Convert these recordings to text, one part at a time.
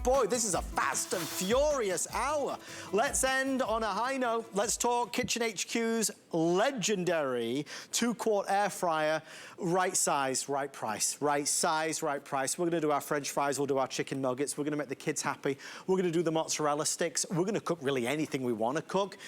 boy, this is a fast and furious hour. Let's end on a high note. Let's talk Kitchen HQ's legendary 2-quart air fryer. Right size, right price. Right size, right price. We're gonna do our French fries, we'll do our chicken nuggets. We're gonna make the kids happy. We're gonna do the mozzarella sticks. We're gonna cook really anything we wanna cook.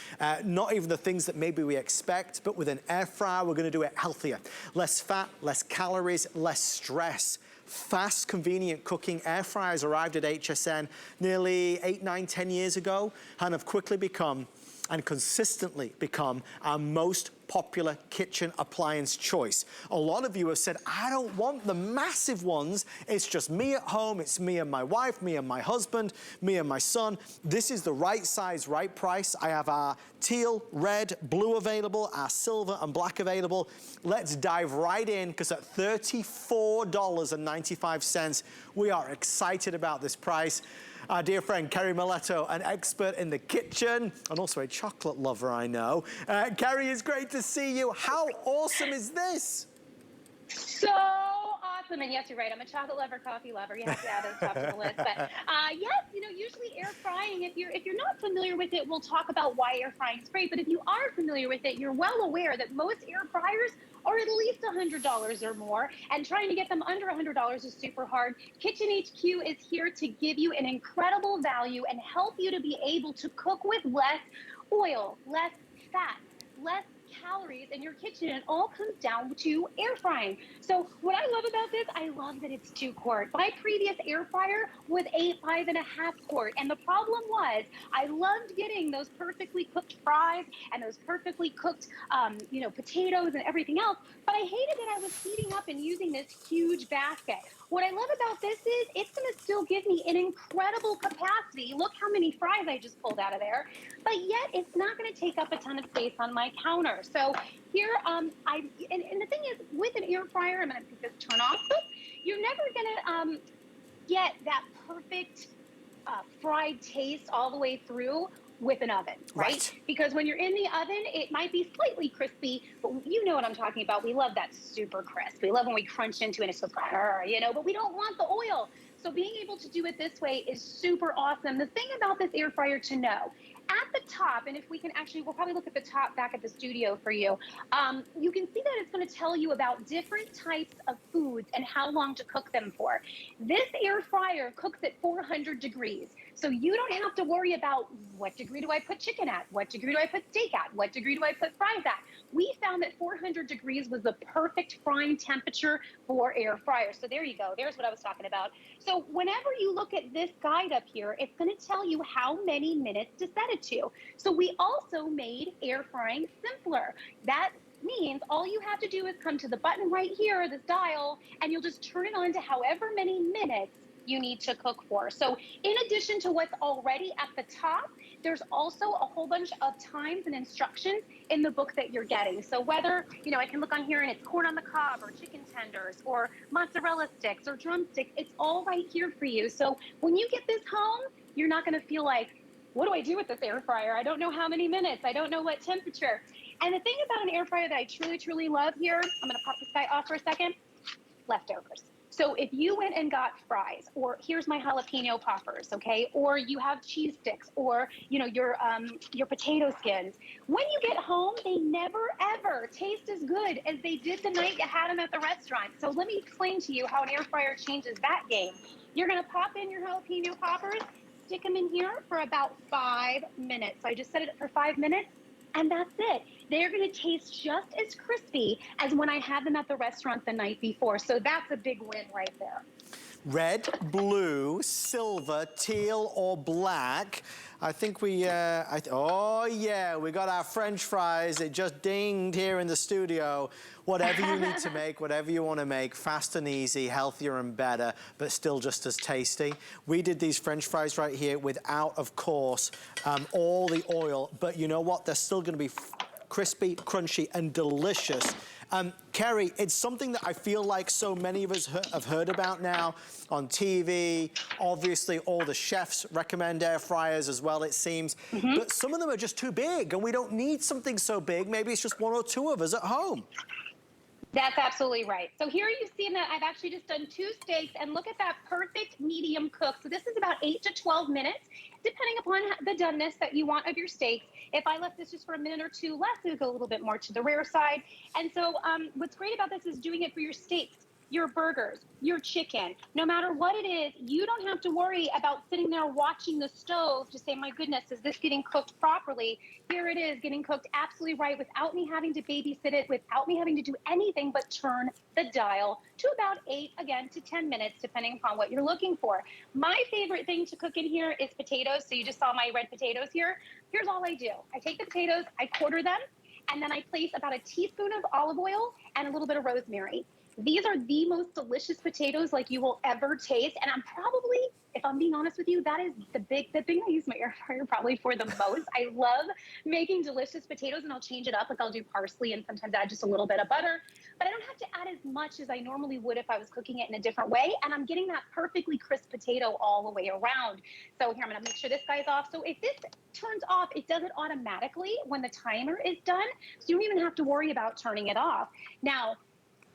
Not even the things that maybe we expect, but with an air fryer, we're gonna do it healthier. Less fat, less calories, less stress. Fast, convenient cooking. Air fryers arrived at HSN nearly 8, 9, 10 years ago and have quickly become and consistently become our most popular kitchen appliance choice. A lot of you have said, I don't want the massive ones. It's just me at home. It's me and my wife, me and my husband, me and my son. This is the right size, right price. I have our teal, red, blue available, our silver and black available. Let's dive right in, because at $34.95, we are excited about this price. Our dear friend, Kerry Miletto, an expert in the kitchen and also a chocolate lover, I know. Kerry, it's great to see you. How awesome is this? So awesome, and yes, you're right. I'm a chocolate lover, coffee lover. You have to add those top to the list. But yes, you know, usually air frying. If you're not familiar with it, we'll talk about why air frying is great. But if you are familiar with it, you're well aware that most air fryers are at least $100 or more, and trying to get them under $100 is super hard. Kitchen HQ is here to give you an incredible value and help you to be able to cook with less oil, less fat, less calories in your kitchen. It all comes down to air frying. So what I love about this, I love that it's 2-quart. My previous air fryer was a 5.5-quart, and the problem was I loved getting those perfectly cooked fries and those perfectly cooked, you know, potatoes and everything else, but I hated that I was heating up and using this huge basket. What I love about this is it's gonna still give me an incredible capacity. Look how many fries I just pulled out of there, but yet it's not gonna take up a ton of space on my counter. So here, and the thing is, with an air fryer, I'm gonna pick this turn off, you're never gonna get that perfect fried taste all the way through with an oven, right? Because when you're in the oven, it might be slightly crispy, but you know what I'm talking about. We love that super crisp. We love when we crunch into it and it's just, you know, but we don't want the oil. So being able to do it this way is super awesome. The thing about this air fryer to know, at the top, and if we can actually, we'll probably look at the top back at the studio for you, you can see that it's going to tell you about different types of foods and how long to cook them for. This air fryer cooks at 400 degrees. So you don't have to worry about what degree do I put chicken at? What degree do I put steak at? What degree do I put fries at? We found that 400 degrees was the perfect frying temperature for air fryers. So there you go. There's what I was talking about. So whenever you look at this guide up here, it's going to tell you how many minutes to set it to. So we also made air frying simpler. That means all you have to do is come to the button right here, this dial, and you'll just turn it on to however many minutes you need to cook for. So in addition to what's already at the top, there's also a whole bunch of times and instructions in the book that you're getting. So whether, you know, I can look on here and it's corn on the cob or chicken tenders or mozzarella sticks or drumsticks, it's all right here for you. So when you get this home, you're not gonna feel like, what do I do with this air fryer? I don't know how many minutes, I don't know what temperature. And the thing about an air fryer that I truly, truly love here, I'm gonna pop this guy off for a second, leftovers. So if you went and got fries, or here's my jalapeno poppers, okay, or you have cheese sticks, or you know your potato skins, when you get home, they never ever taste as good as they did the night you had them at the restaurant. So let me explain to you how an air fryer changes that game. You're gonna pop in your jalapeno poppers, stick them in here for about 5 minutes. So I just set it for 5 minutes, and that's it. They're gonna taste just as crispy as when I had them at the restaurant the night before. So that's a big win right there. Red, blue, silver, teal, or black. I think we, oh yeah, we got our French fries. It just dinged here in the studio. Whatever you need to make, whatever you want to make, fast and easy, healthier and better, but still just as tasty. We did these French fries right here without, of course, all the oil, but you know what? They're still going to be crispy, crunchy, and delicious. Kerry, it's something that I feel like so many of us have heard about now on TV. Obviously, all the chefs recommend air fryers as well, it seems. But some of them are just too big, and we don't need something so big. Maybe it's just 1 or 2 of us at home. That's absolutely right. So here you've seen that I've actually just done 2 steaks, and look at that perfect medium cook. So this is about 8 to 12 minutes, depending upon the doneness that you want of your steaks. If I left this just for a minute or two less, it would go a little bit more to the rare side. And so what's great about this is doing it for your steaks, your burgers, your chicken, no matter what it is, you don't have to worry about sitting there watching the stove to say, my goodness, is this getting cooked properly? Here it is, getting cooked absolutely right without me having to babysit it, without me having to do anything but turn the dial to about 8, again, to 10 minutes, depending upon what you're looking for. My favorite thing to cook in here is potatoes. So you just saw my red potatoes here. Here's all I do. I take the potatoes, I quarter them, and then I place about a teaspoon of olive oil and a little bit of rosemary. These are the most delicious potatoes like you will ever taste. And I'm probably, if I'm being honest with you, that is the thing I use my air fryer probably for the most. I love making delicious potatoes, and I'll change it up. Like I'll do parsley and sometimes add just a little bit of butter, but I don't have to add as much as I normally would if I was cooking it in a different way. And I'm getting that perfectly crisp potato all the way around. So here, I'm gonna make sure this guy's off. So if this turns off, it does it automatically when the timer is done. So you don't even have to worry about turning it off. Now,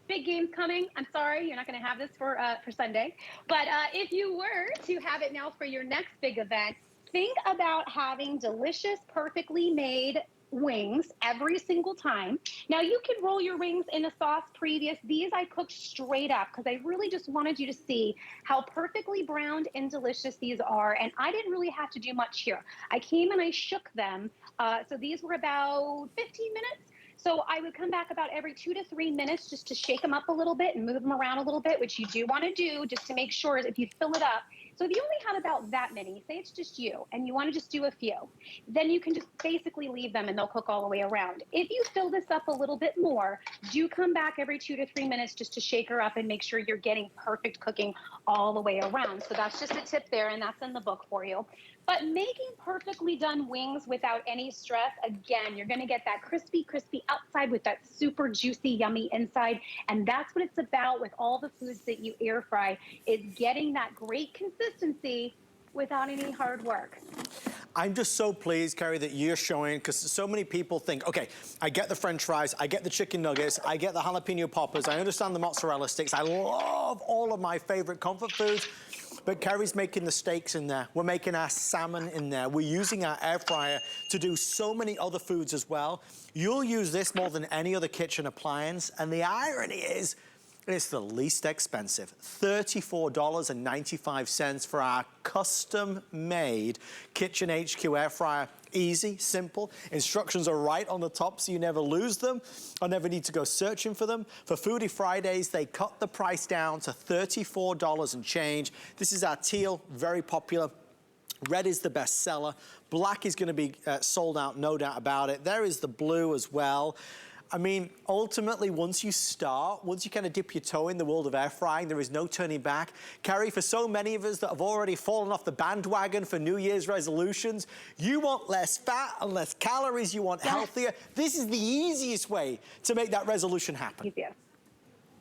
big game's coming. I'm sorry, you're not going to have this for Sunday. But if you were to have it now for your next big event, think about having delicious, perfectly made wings every single time. Now, you can roll your wings in a sauce previous. These I cooked straight up because I really just wanted you to see how perfectly browned and delicious these are. And I didn't really have to do much here. I came and I shook them. So these were about 15 minutes. So I would come back about every 2 to 3 minutes just to shake them up a little bit and move them around a little bit, which you do want to do just to make sure if you fill it up. So if you only have about that many, say it's just you, and you want to just do a few, then you can just basically leave them and they'll cook all the way around. If you fill this up a little bit more, do come back every 2 to 3 minutes just to shake her up and make sure you're getting perfect cooking all the way around. So that's just a tip there, and that's in the book for you. But making perfectly done wings without any stress, again, you're going to get that crispy outside with that super juicy, yummy inside. And that's what it's about with all the foods that you air fry, is getting that great consistency without any hard work. I'm just so pleased, Carrie, that you're showing, because so many people think, okay, I get the French fries, I get the chicken nuggets, I get the jalapeno poppers, I understand the mozzarella sticks, I love all of my favorite comfort foods, but Carrie's making the steaks in there. We're making our salmon in there. We're using our air fryer to do so many other foods as well. You'll use this more than any other kitchen appliance, and the irony is, it's the least expensive, $34.95 for our custom-made Kitchen HQ air fryer. Easy, simple. Instructions are right on the top so you never lose them or never need to go searching for them. For Foodie Fridays, they cut the price down to $34 and change. This is our teal, very popular. Red is the best seller. Black is going to be sold out, no doubt about it. There is the blue as well. I mean, ultimately, once you kind of dip your toe in the world of air frying, there is no turning back. Carrie, for so many of us that have already fallen off the bandwagon for New Year's resolutions, you want less fat and less calories, you want healthier. This is the easiest way to make that resolution happen. Easier.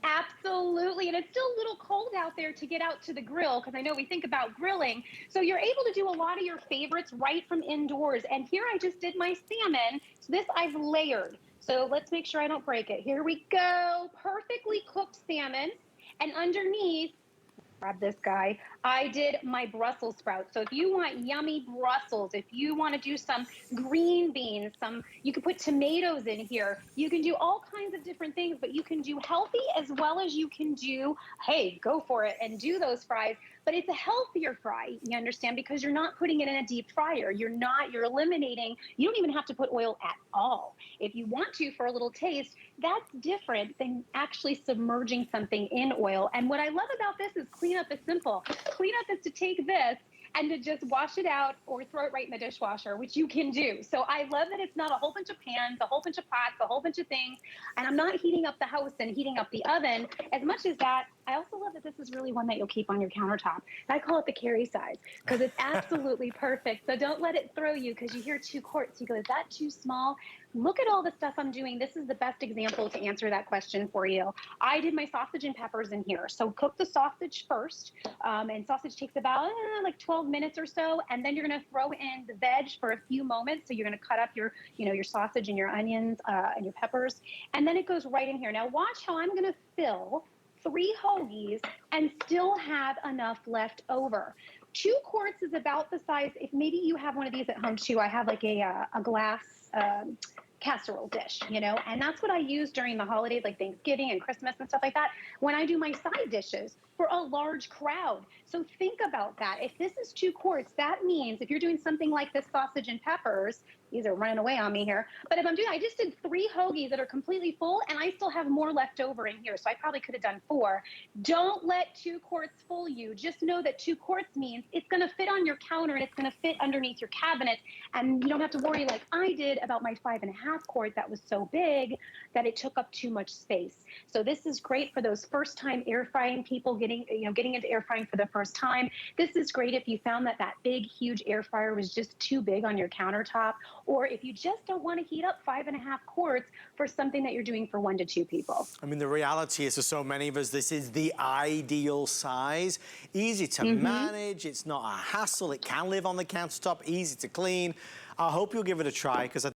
Absolutely, and it's still a little cold out there to get out to the grill, because I know we think about grilling. So you're able to do a lot of your favorites right from indoors. And here I just did my salmon. So this I've layered. So let's make sure I don't break it. Here we go, perfectly cooked salmon. And underneath, grab this guy, I did my Brussels sprouts. So if you want yummy Brussels, if you want to do some green beans, you can put tomatoes in here. You can do all kinds of different things, but you can do healthy as well as you can do, hey, go for it and do those fries. But it's a healthier fry, you understand, because you're not putting it in a deep fryer. You're eliminating, you don't even have to put oil at all. If you want to for a little taste, that's different than actually submerging something in oil. And what I love about this is cleanup is simple. Cleanup is to take this and to just wash it out or throw it right in the dishwasher, which you can do. So I love that it's not a whole bunch of pans, a whole bunch of pots, a whole bunch of things, and I'm not heating up the house and heating up the oven. As much as that, I also love that this is really one that you'll keep on your countertop. I call it the Carrie size because it's absolutely perfect. So don't let it throw you, because you hear 2 quarts. You go, is that too small? look at all the stuff I'm doing. This is the best example to answer that question for you. I did my sausage and peppers in here. So cook the sausage first, and sausage takes about like 12 minutes or so, and then you're gonna throw in the veg for a few moments. So you're gonna cut up your, your sausage and your onions and your peppers, and then it goes right in here. Now watch how I'm gonna fill 3 hoagies and still have enough left over. 2 quarts is about the size, if maybe you have one of these at home too. I have like a glass casserole dish, and that's what I use during the holidays, like Thanksgiving and Christmas and stuff like that, when I do my side dishes for a large crowd. So think about that. If this is 2 quarts, that means if you're doing something like this sausage and peppers, these are running away on me here, but if I'm doing, I just did 3 hoagies that are completely full, and I still have more left over in here, so I probably could have done 4. Don't let 2 quarts fool you. Just know that 2 quarts means it's gonna fit on your counter and it's gonna fit underneath your cabinet, and you don't have to worry like I did about my 5.5 quart that was so big that it took up too much space. So this is great for those first-time air frying people getting into air frying for the first time. This is great if you found that big, huge air fryer was just too big on your countertop, or if you just don't want to heat up 5.5 quarts for something that you're doing for 1 to 2 people. I mean, the reality is for so many of us, this is the ideal size. Easy to manage, it's not a hassle, it can live on the countertop, easy to clean. I hope you'll give it a try, because